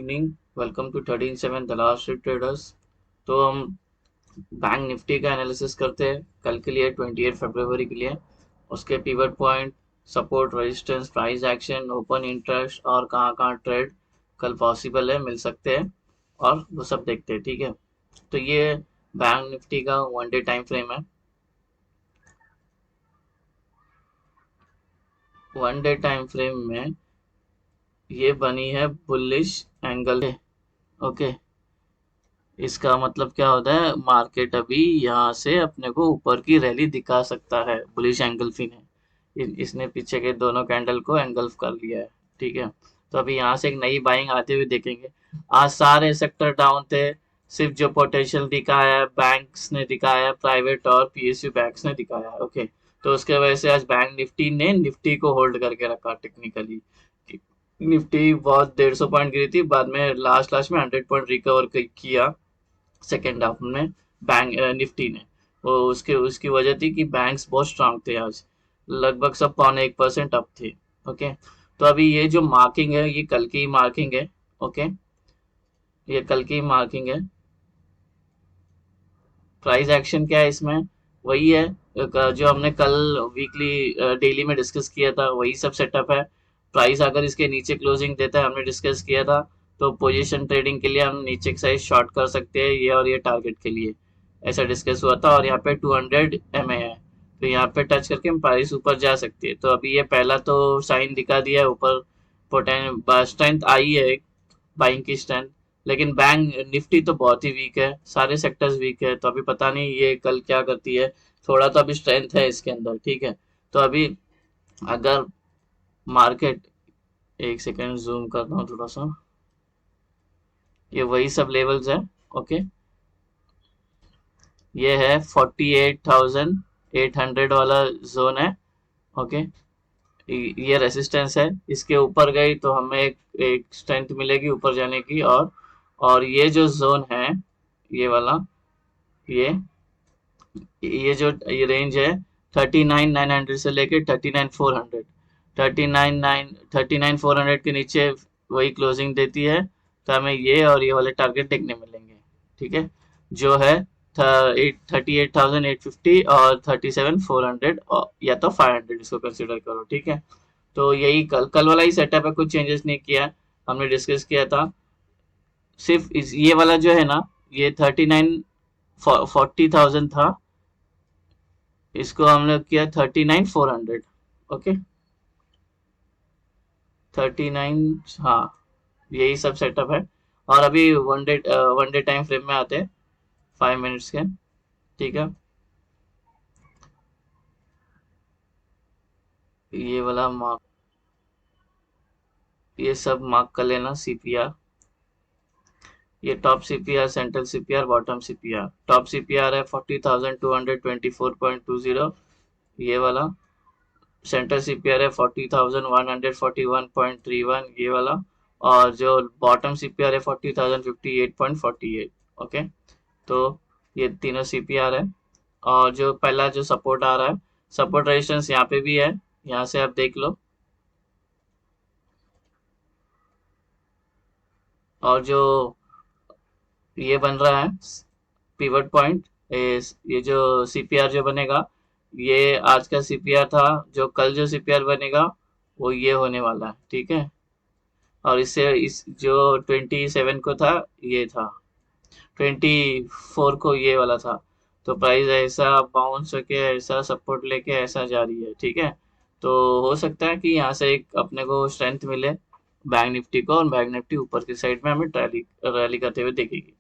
Evening. Welcome to 13/7 the last street traders. तो हम bank Nifty का एनालिसिस करते हैं कल के लिए 28 फरवरी के लिए। उसके pivot point, support, resistance, price action, open interest और कहाँ कहाँ ट्रेड कल पॉसिबल है, मिल सकते हैं और वो सब देखते हैं। ठीक है, तो ये बैंक निफ्टी का 1 डे टाइम फ्रेम है। 1 डे टाइम फ्रेम में ये बनी है बुलिश एंगल। ओके, इसका मतलब क्या होता है, मार्केट अभी यहाँ से अपने को ऊपर की रैली दिखा सकता है। बुलिश एंगल्फी ने इसने पीछे के दोनों कैंडल को एंगल्फ कर लिया है। ठीक है, तो अभी यहाँ से एक नई बाइंग आते हुए देखेंगे। आज सारे सेक्टर डाउन थे, सिर्फ जो पोटेंशियल दिखाया है बैंक्स ने दिखाया है, प्राइवेट और पीएसयू बैंक्स ने दिखाया है। ओके, तो उसके वजह से आज बैंक निफ्टी ने निफ्टी को होल्ड करके रखा टेक्निकली। निफ्टी बहुत 150 पॉइंट गिरी थी, बाद में लास्ट लास्ट में 100 पॉइंट रिकवर किया सेकेंड हाफ में बैंक निफ्टी ने। वो उसके उसकी वजह थी कि बैंक्स बहुत स्ट्रांग थे आज, लगभग सब 0.1% अप थे। ओके, तो अभी ये जो मार्किंग है ये कल की मार्किंग है। ओके, ये कल की मार्किंग है। प्राइस एक्शन क्या है इसमें, वही है जो हमने कल वीकली डेली में डिस्कस किया था, वही सब सेटअप है। प्राइस अगर इसके नीचे क्लोजिंग देता है, हमने डिस्कस किया था, तो पोजीशन ट्रेडिंग के लिए हम नीचे की साइड शॉर्ट कर सकते हैं, ये और ये टारगेट के लिए ऐसा डिस्कस हुआ था। और यहाँ पे 200 MA है, तो यहाँ पे टच करके हम प्राइस ऊपर जा सकती है। तो अभी ये पहला तो साइन दिखा दिया है ऊपर, स्ट्रेंथ आई है, बाइंग की स्ट्रेंथ। लेकिन बैंक निफ्टी तो बहुत ही वीक है, सारे सेक्टर्स वीक है, तो अभी पता नहीं ये कल क्या करती है। थोड़ा तो अभी स्ट्रेंथ है इसके अंदर। ठीक है, तो अभी अगर मार्केट, एक सेकेंड जूम करता हूँ थोड़ा सा, ये वही सब लेवल्स है। ओके, ये है 48,800 वाला जोन है। ओके, ये रेसिस्टेंस है, इसके ऊपर गई तो हमें एक स्ट्रेंथ मिलेगी ऊपर जाने की। और ये जो जोन है, ये वाला, ये ये जो ये रेंज है 39,900 से लेके 39,400। 39,400 के नीचे वही क्लोजिंग देती है, तो हमें ये और ये वाले टारगेट देखने मिलेंगे। ठीक है, जो है 38,850 और 37,400, या तो 500 इसको कंसिडर करो। ठीक है, तो यही कल कल वाला ही सेटअप है, कुछ चेंजेस नहीं किया। हमने डिस्कस किया था, सिर्फ ये वाला जो है ना, ये 40,000 था, इसको हमने किया 39,400। ओके, 39, हाँ, यही सब सेटअप है। और अभी वन डे टाइम फ्रेम में आते हैं 5 मिनट्स के। ठीक है, ये वाला मार्क, ये सब मार्क कर लेना। सीपीआर, ये top CPR, central CPR, bottom CPR. Top CPR है 40,224.20, ये वाला। सेंट्रल सीपीआर है 40,141.31, ये वाला। और जो बॉटम सीपीआर है 40,058.48। ओके, तो ये तीनों सीपीआर है। और जो पहला जो सपोर्ट आ रहा है, सपोर्ट रेजिस्टेंस यहाँ पे भी है, यहाँ से आप देख लो। और जो ये बन रहा है पिवट पॉइंट, ये जो सीपीआर जो बनेगा, ये आज का सीपीआर था, जो कल जो सीपीआर बनेगा वो ये होने वाला है। ठीक है, और इससे इस जो 27 को था, ये था 24 को ये वाला था। तो प्राइस ऐसा बाउंस होके ऐसा सपोर्ट लेके ऐसा जा रही है। ठीक है, तो हो सकता है कि यहाँ से एक अपने को स्ट्रेंथ मिले बैंक निफ्टी को, और बैंक निफ्टी ऊपर की साइड में हमें रैली रैली करते हुए दिखेगी।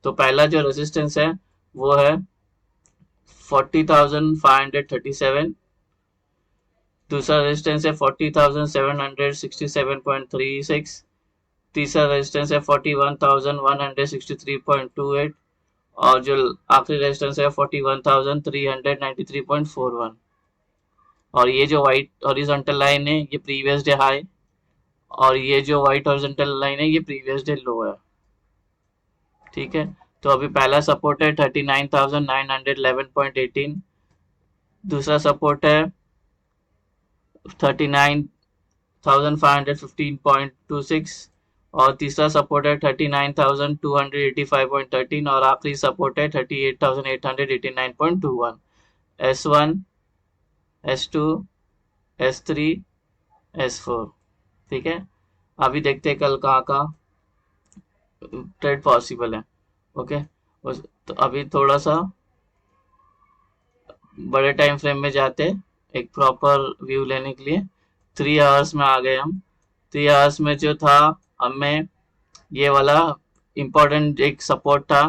तो पहला जो रेजिस्टेंस है वो है 40,537। दूसरा रेजिस्टेंस है 40,767.36। तीसरा रेजिस्टेंस है 41,163.28। और जो आखिरी रेजिस्टेंस है 41,393.41। और ये जो व्हाइट हॉरिजॉन्टल लाइन है ये प्रीवियस डे हाई, और ये जो व्हाइट हॉरिजॉन्टल लाइन है ये प्रीवियस डे लो है। ठीक है, तो अभी पहला सपोर्ट है 39,911.18। दूसरा सपोर्ट है 39,515.26। और तीसरा सपोर्ट है 39,285.13 और आखिरी सपोर्ट है 38,889.21। S1, S2, S3, S4। ठीक है, अभी देखते हैं कल कहाँ का ट्रेड पॉसिबल है। ओके, तो अभी थोड़ा सा बड़े टाइम फ्रेम में जाते हैं एक प्रॉपर व्यू लेने के लिए। 3 आवर्स में आ गए हम। 3 आवर्स में जो था, हमें ये वाला इम्पोर्टेंट एक सपोर्ट था,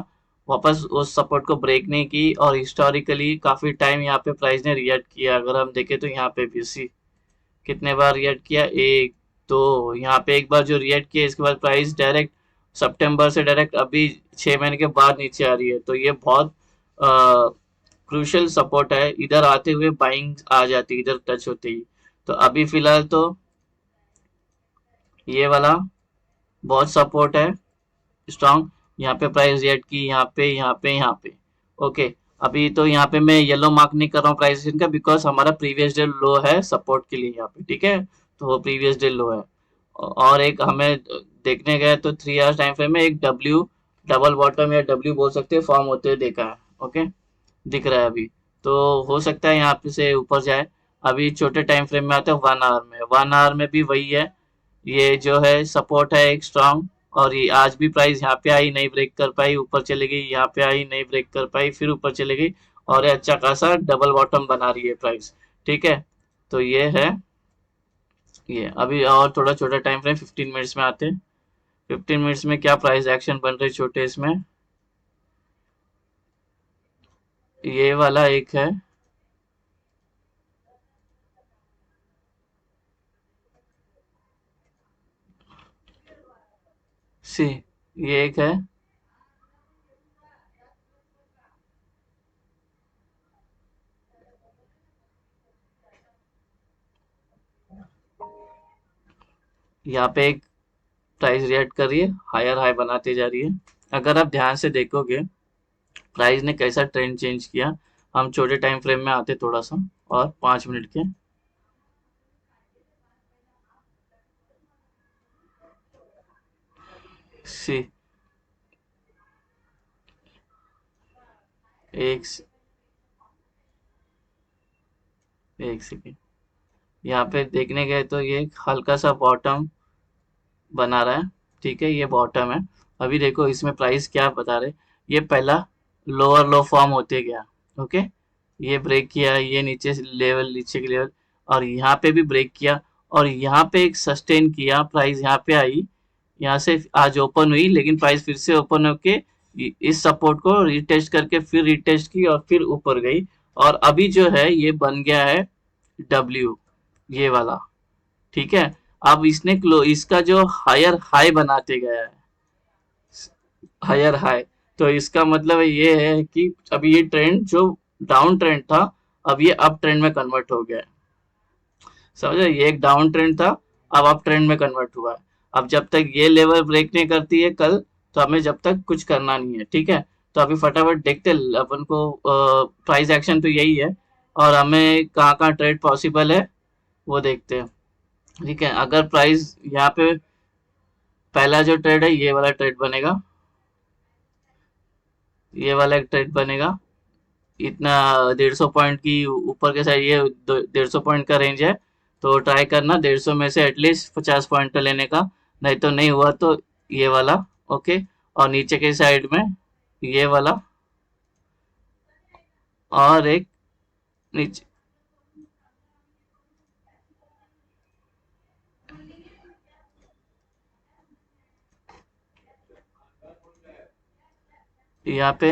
वापस उस सपोर्ट को ब्रेक नहीं की और हिस्टोरिकली काफी टाइम यहाँ पे प्राइस ने रिएक्ट किया। अगर हम देखें तो यहाँ पे भी सी कितने बार रिएक्ट किया, एक तो यहाँ पे एक बार जो रिएक्ट किया, इसके बाद प्राइस डायरेक्ट सितंबर से डायरेक्ट अभी 6 महीने के बाद नीचे आ रही है। तो ये बहुत क्रूशियल सपोर्ट है, इधर आते हुए बाइंग आ जाती है इधर टच होते ही। तो अभी फिलहाल तो ये वाला बहुत सपोर्ट है स्ट्रॉन्ग। यहाँ पे प्राइस रिएक्ट की, यहाँ पे यहाँ पे यहाँ पे। ओके, अभी तो यहाँ पे मैं येलो मार्क नहीं कर रहा हूँ प्राइस का, बिकॉज हमारा प्रीवियस डे लो है सपोर्ट के लिए यहाँ पे। ठीक है, तो वो प्रीवियस डे लो है। और एक हमें देखने गए तो 3 आवर्स टाइम फ्रेम में एक डब्ल्यू डबल बॉटम या डब्ल्यू बोल सकते हैं फॉर्म होते हुए देखा है। ओके, दिख रहा है अभी, तो हो सकता है यहाँ पे से ऊपर जाए। अभी छोटे टाइम फ्रेम में आते हैं 1 आवर में। 1 आवर में भी वही है, ये जो है सपोर्ट है एक स्ट्रांग। और ये आज भी प्राइस यहाँ पे आई, नहीं ब्रेक कर पाई, ऊपर चली गई, यहाँ पे आई, नहीं ब्रेक कर पाई, फिर ऊपर चली गई और ये अच्छा खासा डबल बॉटम बना रही है प्राइस। ठीक है, तो ये है ये। अभी और थोड़ा छोटा टाइम फ्रेम 15 मिनट्स में आते हैं। 15 मिनट्स में क्या प्राइस एक्शन बन रहे छोटे, इसमें ये वाला एक है सी, ये एक है यहाँ पे एक प्राइस रिएक्ट कर रही है, हायर हाई बनाती जा रही है। अगर आप ध्यान से देखोगे प्राइस ने कैसा ट्रेंड चेंज किया। हम छोटे टाइम फ्रेम में आते थोड़ा सा, और 5 मिनट के सी, एक एक सेकेंड, यहाँ पे देखने गए तो ये एक हल्का सा बॉटम बना रहा है। ठीक है, ये बॉटम है। अभी देखो इसमें प्राइस क्या बता रहे, ये पहला लोअर लो फॉर्म होते गया। ओके, ये ब्रेक किया, ये नीचे लेवल, नीचे की लेवल, और यहाँ पे भी ब्रेक किया, और यहाँ पे एक सस्टेन किया, प्राइस यहाँ पे आई, यहाँ से आज ओपन हुई, लेकिन प्राइस फिर से ओपन होके इस सपोर्ट को रिटेस्ट करके फिर रिटेस्ट की और फिर ऊपर गई। और अभी जो है ये बन गया है डब्ल्यू, ये वाला। ठीक है, अब इसने इसका जो हायर हाई बनाते गया है, हायर हाई, तो इसका मतलब ये है कि अभी ये ट्रेंड जो डाउन ट्रेंड था, अब ये अप ट्रेंड में कन्वर्ट हो गया है। समझे, ये एक डाउन ट्रेंड था, अब अप ट्रेंड में कन्वर्ट हुआ है। अब जब तक ये लेवल ब्रेक नहीं करती है कल, तो हमें जब तक कुछ करना नहीं है। ठीक है, तो अभी फटाफट देखते हैं अपन को। प्राइस एक्शन तो यही है, और हमें कहाँ कहाँ ट्रेड पॉसिबल है वो देखते हैं। ठीक है, अगर प्राइस यहाँ पे पहला जो ट्रेड है, ये वाला ट्रेड बनेगा, ये वाला एक ट्रेड बनेगा, इतना 150 पॉइंट की ऊपर के साइड, ये 150 पॉइंट का रेंज है। तो ट्राई करना 150 में से एटलीस्ट 50 पॉइंट लेने का, नहीं तो नहीं हुआ तो ये वाला। ओके, और नीचे के साइड में ये वाला, और एक नीचे यहाँ पे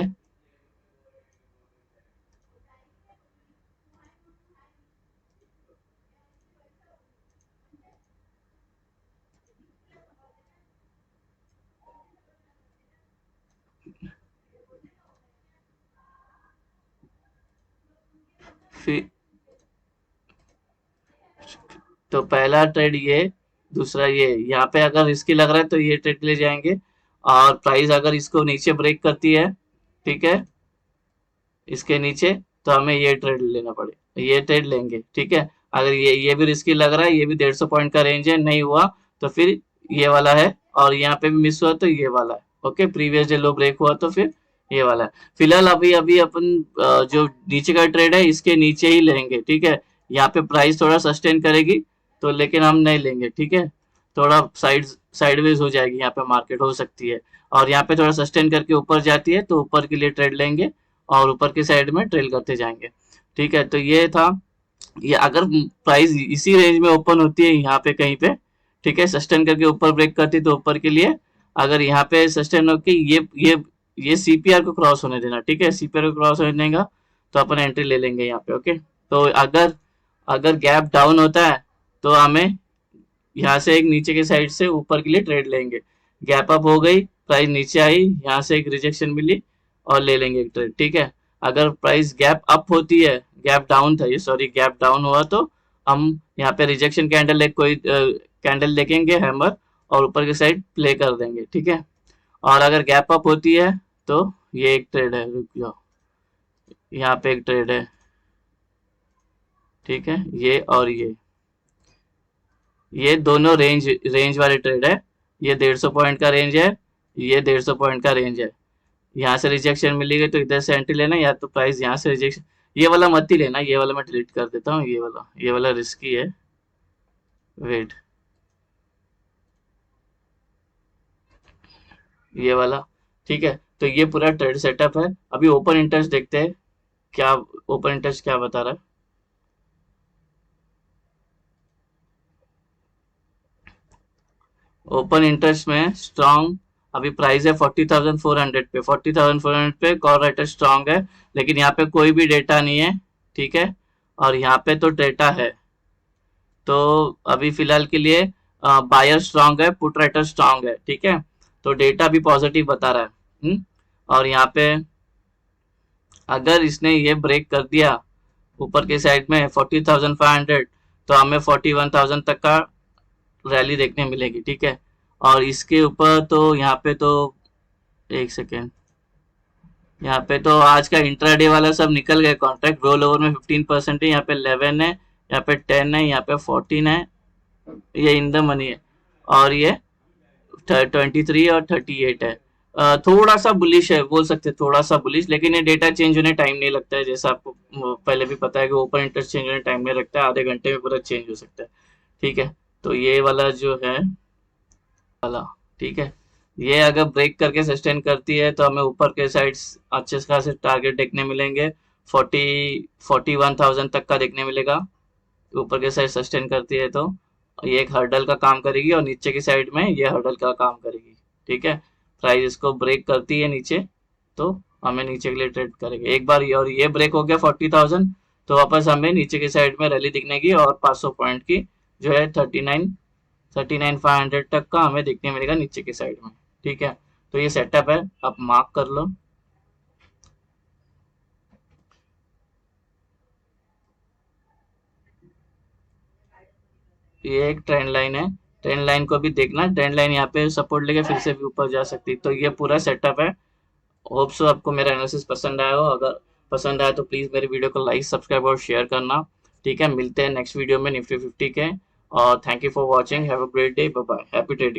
फिर, तो पहला ट्रेड ये, दूसरा ये, यहाँ पे अगर रिस्की लग रहा है तो ये ट्रेड ले जाएंगे। और प्राइस अगर इसको नीचे ब्रेक करती है, ठीक है, इसके नीचे, तो हमें ये ट्रेड लेना पड़े, ये ट्रेड लेंगे। ठीक है, अगर ये भी रिस्की लग रहा है, ये भी 150 पॉइंट का रेंज है, नहीं हुआ तो फिर ये वाला है और यहाँ पे भी मिस हुआ तो ये वाला है। Okay, previous day low break हुआ तो फिर ये वाला है। फिलहाल अभी अभी अपन जो नीचे का ट्रेड है इसके नीचे ही लेंगे, ठीक है। यहाँ पे प्राइस थोड़ा सस्टेन करेगी तो, लेकिन हम नहीं लेंगे, ठीक है। थोड़ा साइडवेज हो जाएगी यहाँ पे, मार्केट हो सकती है। और यहाँ पे थोड़ा सस्टेन करके ऊपर जाती है तो ऊपर के लिए ट्रेड लेंगे और ऊपर की साइड में ट्रेल करते जाएंगे, ठीक है। तो ये था। ये अगर प्राइस इसी रेंज में ओपन होती है यहाँ पे कहीं पे, ठीक है, सस्टेन करके ऊपर ब्रेक करती है तो ऊपर के लिए। अगर यहाँ पे सस्टेन होके ये सीपीआर को क्रॉस होने देना, ठीक है। सीपीआर को क्रॉस होने देगा तो अपन एंट्री ले लेंगे यहाँ पे। ओके, तो अगर अगर गैप डाउन होता है तो हमें यहाँ से एक नीचे के साइड से ऊपर के लिए ट्रेड लेंगे। गैप अप हो गई, प्राइस नीचे आई, यहाँ से एक रिजेक्शन मिली और ले लेंगे एक ट्रेड, ठीक है। अगर प्राइस गैप अप होती है, गैप डाउन था ये, सॉरी, गैप डाउन हुआ तो हम यहाँ पे रिजेक्शन कैंडल एक कोई कैंडल देखेंगे हैमर और ऊपर की साइड प्ले कर देंगे, ठीक है। और अगर गैप अप होती है तो ये एक ट्रेड है, रुक जाओ, यहाँ पे एक ट्रेड है, ठीक है। ये और ये दोनों रेंज रेंज वाले ट्रेड है। ये 150 पॉइंट का रेंज है, ये 150 पॉइंट का रेंज है। यहाँ से रिजेक्शन मिलेगी तो इधर से एंट्री लेना, या तो प्राइस यहाँ से रिजेक्शन। ये वाला मत ही लेना, ये वाला मैं डिलीट कर देता हूँ, ये वाला रिस्की है। वेट, ये वाला, ठीक है। तो ये पूरा ट्रेड सेटअप है। अभी ओपन इंटरेस्ट देखते हैं, क्या ओपन इंटरेस्ट क्या बता रहा है। ओपन इंटरेस्ट में स्ट्रॉन्ग अभी प्राइस है 40,400 पे, 40,400 पे कॉल राइटर स्ट्रॉन्ग है। लेकिन यहाँ पे कोई भी डेटा नहीं है, ठीक है। और यहाँ पे तो डेटा है। तो अभी फिलहाल के लिए बायर स्ट्रॉन्ग है, पुट राइटर स्ट्रॉन्ग है, ठीक है। तो डेटा भी पॉजिटिव बता रहा है। और यहाँ पे अगर इसने ये ब्रेक कर दिया ऊपर के साइड में 40,500, तो हमें 41,000 तक का रैली देखने मिलेगी, ठीक है। और इसके ऊपर तो यहाँ पे तो, एक सेकेंड, यहाँ पे तो आज का इंट्राडे वाला सब निकल गए कॉन्ट्रैक्ट। रोल ओवर में 15% है, यहाँ पे 11 है, यहाँ पे 10 है, यहाँ पे 14 है, ये इन द मनी है। और ये 23 और 38 है। थोड़ा सा बुलिश है, बोल सकते हैं थोड़ा सा बुलिश, लेकिन ये डेटा चेंज होने टाइम नहीं लगता है। जैसा आपको पहले भी पता है कि ओपन इंटरेस्ट चेंज होने टाइम नहीं लगता है, आधे घंटे में पूरा चेंज हो सकता है, ठीक है। तो ये वाला जो है वाला, ठीक है। ये अगर ब्रेक करके सस्टेन करती है तो हमें ऊपर के साइड अच्छे खासे टारगेट देखने मिलेंगे। 41,000 तक का देखने मिलेगा ऊपर के साइड सस्टेन करती है तो। ये एक हर्डल का काम करेगी और नीचे की साइड में ये हर्डल का काम करेगी, ठीक है। प्राइस इसको ब्रेक करती है नीचे तो हमें नीचे के लिए ट्रेड करेंगे एक बार। और ये ब्रेक हो गया 40,000 तो वापस हमें नीचे की साइड में रैली दिखने की और 500 पॉइंट की जो है 39,500 तक का हमें देखने मिलेगा नीचे की साइड में, ठीक है। तो ये सेटअप है, आप मार्क कर लो। ये एक ट्रेंड लाइन है, ट्रेंड लाइन को भी देखना। ट्रेंड लाइन यहाँ पे सपोर्ट लेके फिर से भी ऊपर जा सकती है। तो ये पूरा सेटअप है। होप सो आपको मेरा एनालिसिस पसंद आया हो। अगर पसंद आया तो प्लीज़ मेरे वीडियो को लाइक, सब्सक्राइब और शेयर करना, ठीक है। मिलते हैं नेक्स्ट वीडियो में निफ्टी 50 के। और thank you for watching, have a great day, bye bye, happy trading.